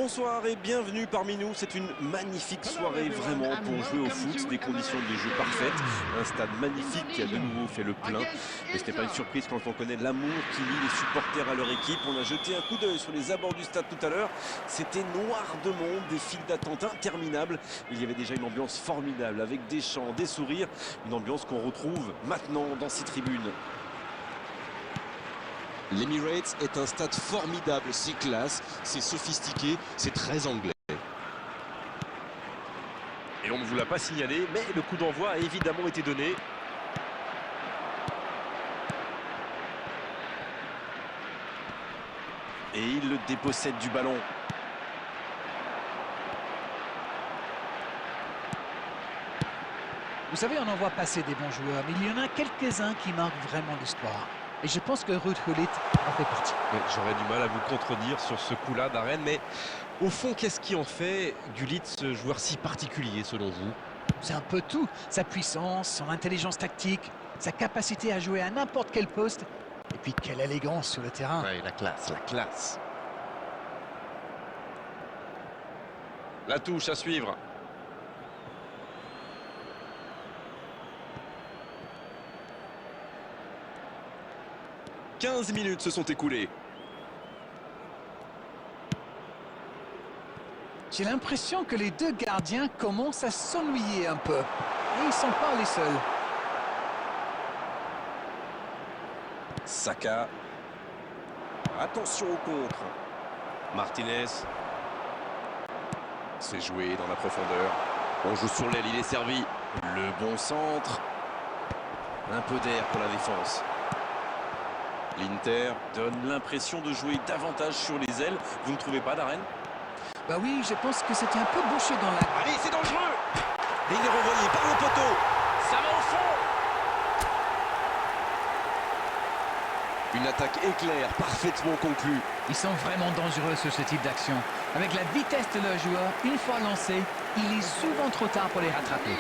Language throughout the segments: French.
Bonsoir et bienvenue parmi nous. C'est une magnifique soirée vraiment pour jouer au foot, des conditions de jeu parfaites, un stade magnifique qui a de nouveau fait le plein. Mais ce n'est pas une surprise quand on connaît l'amour qui lie les supporters à leur équipe. On a jeté un coup d'œil sur les abords du stade tout à l'heure. C'était noir de monde, des files d'attente interminables. Il y avait déjà une ambiance formidable avec des chants, des sourires, une ambiance qu'on retrouve maintenant dans ces tribunes. L'Emirates est un stade formidable, c'est classe, c'est sophistiqué, c'est très anglais. Et on ne vous l'a pas signalé, mais le coup d'envoi a évidemment été donné. Et il le dépossède du ballon. Vous savez, on en voit passer des bons joueurs, mais il y en a quelques-uns qui marquent vraiment l'histoire. Et je pense que Ruud Gullit en fait partie. Oui, j'aurais du mal à vous contredire sur ce coup-là d'Arène, mais au fond, qu'est-ce qui en fait Gullit ce joueur si particulier selon vous? C'est un peu tout. Sa puissance, son intelligence tactique, sa capacité à jouer à n'importe quel poste. Et puis quelle élégance sur le terrain. Oui, la classe, la classe. La touche à suivre. « 15 minutes se sont écoulées. J'ai l'impression que les deux gardiens commencent à s'ennuyer un peu. Et ils ne sont pas les seuls. Saka. Attention au contre. Martinez. C'est joué dans la profondeur. On joue sur l'aile, il est servi. Le bon centre. Un peu d'air pour la défense. L'Inter donne l'impression de jouer davantage sur les ailes. Vous ne trouvez pas, Darren? Bah oui, je pense que c'était un peu bouché dans la... Allez, c'est dangereux! Et il est renvoyé par le poteau. Ça va au fond! Une attaque éclair, parfaitement conclue. Ils sont vraiment dangereux sur ce type d'action. Avec la vitesse de leur joueur, une fois lancé, il est souvent trop tard pour les rattraper.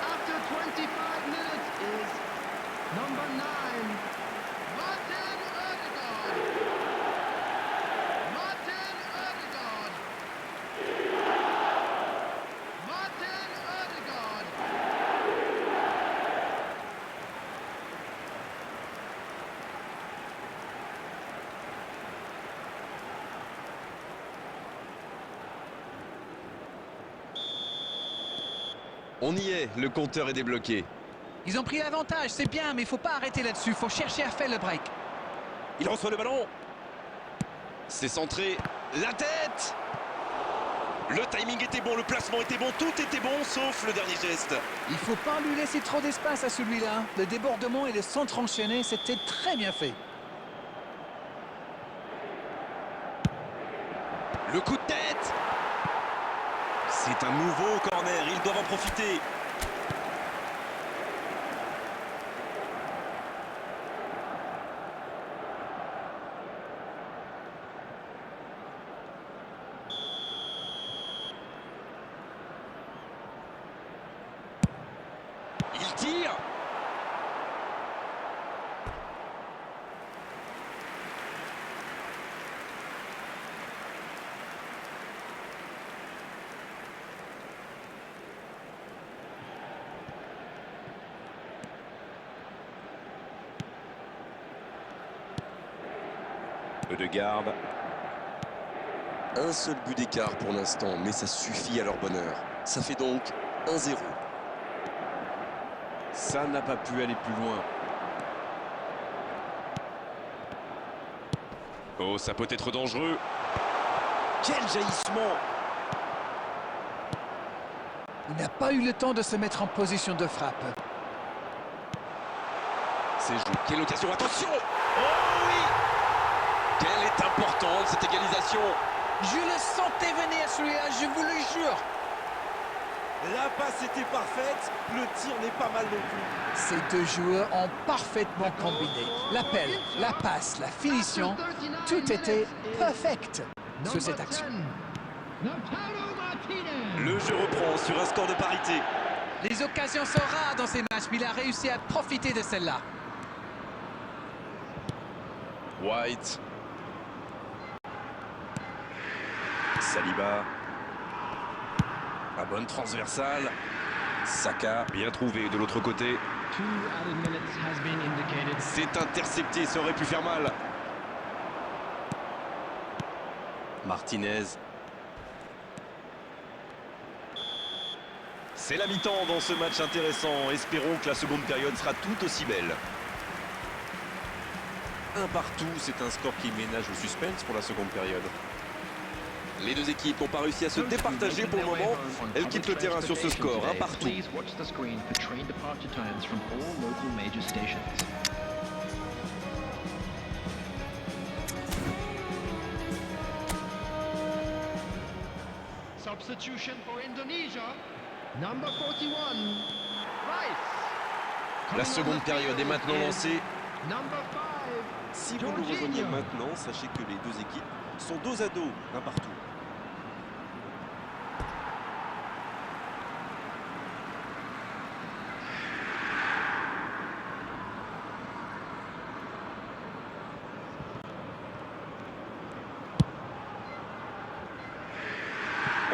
After 25 minutes is number 9, Martin Ødegaard. Martin Ødegaard. Martin Ødegaard. On y est, le compteur est débloqué. Ils ont pris l'avantage, c'est bien, mais il ne faut pas arrêter là-dessus. Il faut chercher à faire le break. Il reçoit le ballon. C'est centré, la tête! Le timing était bon, le placement était bon, tout était bon, sauf le dernier geste. Il ne faut pas lui laisser trop d'espace à celui-là. Le débordement et le centre enchaîné, c'était très bien fait. Le coup de tête! C'est un nouveau corner, ils doivent en profiter. Il tire. Ødegaard. Un seul but d'écart pour l'instant, mais ça suffit à leur bonheur. Ça fait donc 1-0. Ça n'a pas pu aller plus loin. Oh, ça peut être dangereux. Quel jaillissement! Il n'a pas eu le temps de se mettre en position de frappe. C'est joué. Quelle occasion, attention! Oh oui! Quelle est importante cette égalisation! Je le sentais venir celui-là, je vous le jure. La passe était parfaite, le tir n'est pas mal non plus. Ces deux joueurs ont parfaitement combiné. L'appel, la passe, la finition, tout était perfect sur cette action. Le jeu reprend sur un score de parité. Les occasions sont rares dans ces matchs, mais il a réussi à profiter de celle-là. White. Saliba. La bonne transversale. Saka, bien trouvé de l'autre côté. C'est intercepté, ça aurait pu faire mal. Martinez. C'est la mi-temps dans ce match intéressant. Espérons que la seconde période sera tout aussi belle. Un partout, c'est un score qui ménage le suspense pour la seconde période. Les deux équipes n'ont pas réussi à se départager pour le moment. Elles quittent le terrain sur ce score, un partout. Substitution for Indonesia. Number 41. Rice. La seconde période est maintenant lancée. Number 5. Si vous nous rejoignez maintenant, sachez que les deux équipes sont dos à dos, un partout.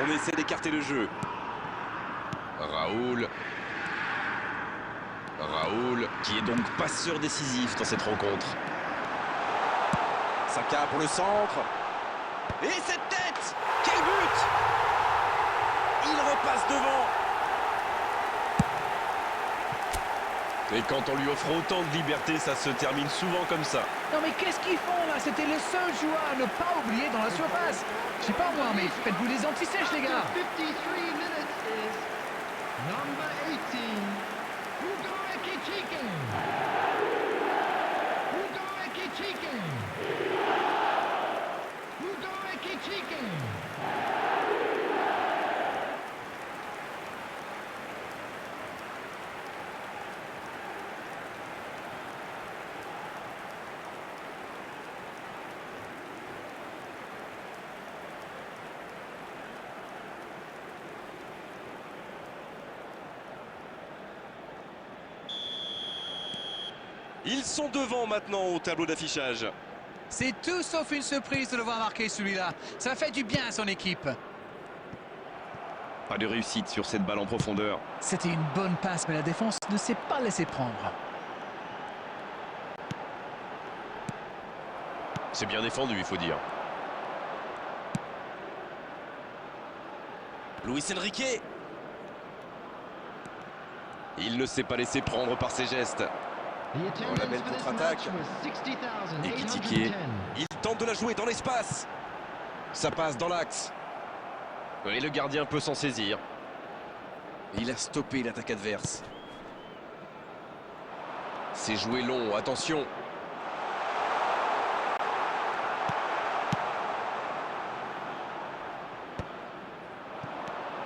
On essaie d'écarter le jeu. Raoul, qui est donc passeur décisif dans cette rencontre. Saka pour le centre. Et cette tête! Quel but! Il repasse devant. Et quand on lui offre autant de liberté, ça se termine souvent comme ça. Non mais qu'est-ce qu'ils font là? C'était le seul joueur à ne pas oublier dans la surface. Je sais pas moi, mais faites-vous des anti-sèches les gars. 53 minutes is number 18. Hugo Ekitike. Hugo Ekitike. Hugo Ekitike. Ils sont devant maintenant au tableau d'affichage. C'est tout sauf une surprise de le voir marquer celui-là. Ça fait du bien à son équipe. Pas de réussite sur cette balle en profondeur. C'était une bonne passe, mais la défense ne s'est pas laissé prendre. C'est bien défendu, il faut dire. Luis Enrique. Il ne s'est pas laissé prendre par ses gestes. Oh, la belle contre-attaque. Ekitike. Il tente de la jouer dans l'espace. Ça passe dans l'axe. Et le gardien peut s'en saisir. Il a stoppé l'attaque adverse. C'est joué long, attention.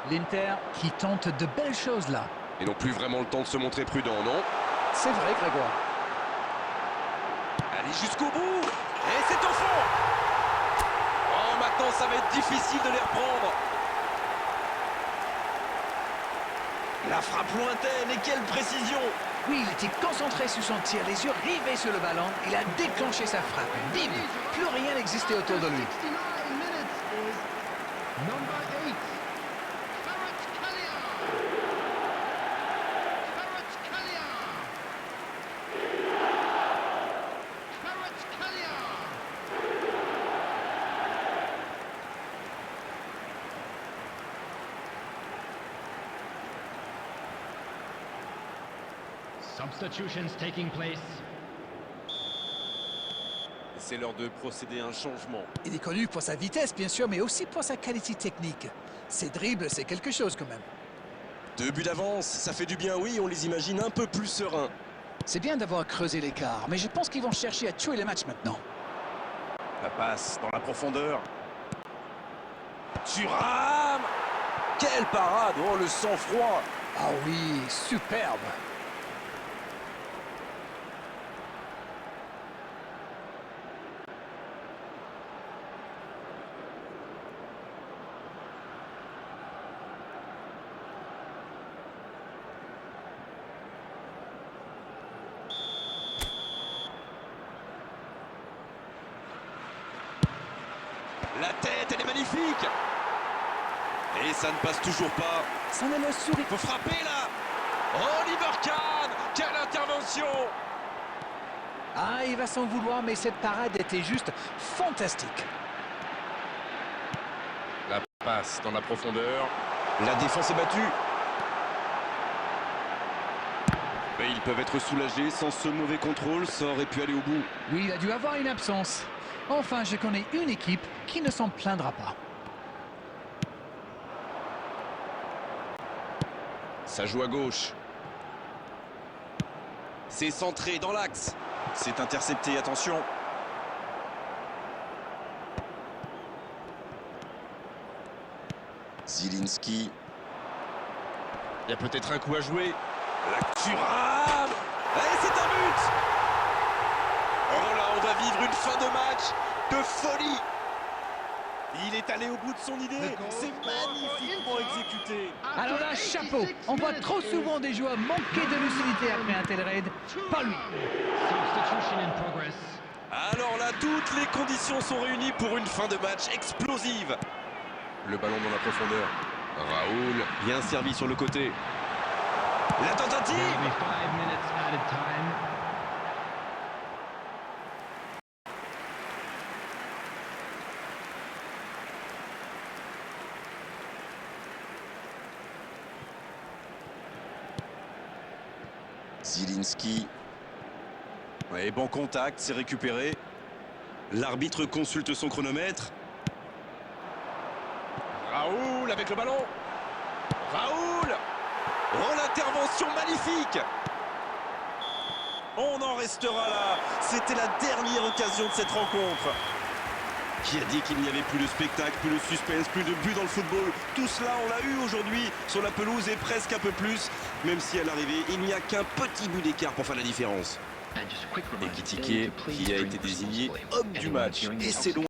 L'Inter qui tente de belles choses là. Ils n'ont plus vraiment le temps de se montrer prudent, non? C'est vrai, Grégoire. Allez jusqu'au bout. Et c'est au fond. Oh, maintenant ça va être difficile de les reprendre. La frappe lointaine et quelle précision. Oui, il était concentré sur son tir, les yeux rivés sur le ballon. Il a déclenché sa frappe. Bim! Plus rien n'existait autour de lui. 69 minutes is number 8. Kvaratskhelia. Kvaratskhelia. Kvaratskhelia. Substitutions taking place. C'est l'heure de procéder à un changement. Il est connu pour sa vitesse, bien sûr, mais aussi pour sa qualité technique. Ses dribbles, c'est quelque chose quand même. 2 buts d'avance, ça fait du bien, oui, on les imagine un peu plus sereins. C'est bien d'avoir creusé l'écart, mais je pense qu'ils vont chercher à tuer les matchs maintenant. La passe dans la profondeur. Thuram! Quelle parade! Oh, le sang-froid! Ah oui, superbe. La tête, elle est magnifique. Et ça ne passe toujours pas. C'en est le sourire. Faut frapper là. Oliver Kahn, quelle intervention! Ah, il va s'en vouloir, mais cette parade était juste fantastique. La passe dans la profondeur. La défense est battue. Mais ils peuvent être soulagés sans ce mauvais contrôle. Ça aurait pu aller au bout. Oui, il a dû avoir une absence. Enfin, je connais une équipe qui ne s'en plaindra pas. Ça joue à gauche. C'est centré dans l'axe. C'est intercepté, attention. Zielinski. Il y a peut-être un coup à jouer. La Thuram. Et c'est un but. Oh là, on va vivre une fin de match de folie. Il est allé au bout de son idée. C'est magnifiquement exécuté. Alors là, chapeau. On voit trop souvent des joueurs manquer de lucidité après un tel raid. Pas lui. Substitution in progress. Alors là, toutes les conditions sont réunies pour une fin de match explosive. Le ballon dans la profondeur. Raoul, bien servi sur le côté. La tentative. There'll be 5 minutes added time. Zielinski. Ouais, bon contact, c'est récupéré. L'arbitre consulte son chronomètre. Raoul avec le ballon. Raoul. Oh, l'intervention magnifique. On en restera là. C'était la dernière occasion de cette rencontre. Qui a dit qu'il n'y avait plus de spectacle, plus de suspense, plus de buts dans le football? Tout cela, on l'a eu aujourd'hui sur la pelouse et presque un peu plus. Même si à l'arrivée, il n'y a qu'un petit but d'écart pour faire la différence. Et Ekitike, qui a été désigné homme du match. Et c'est loin.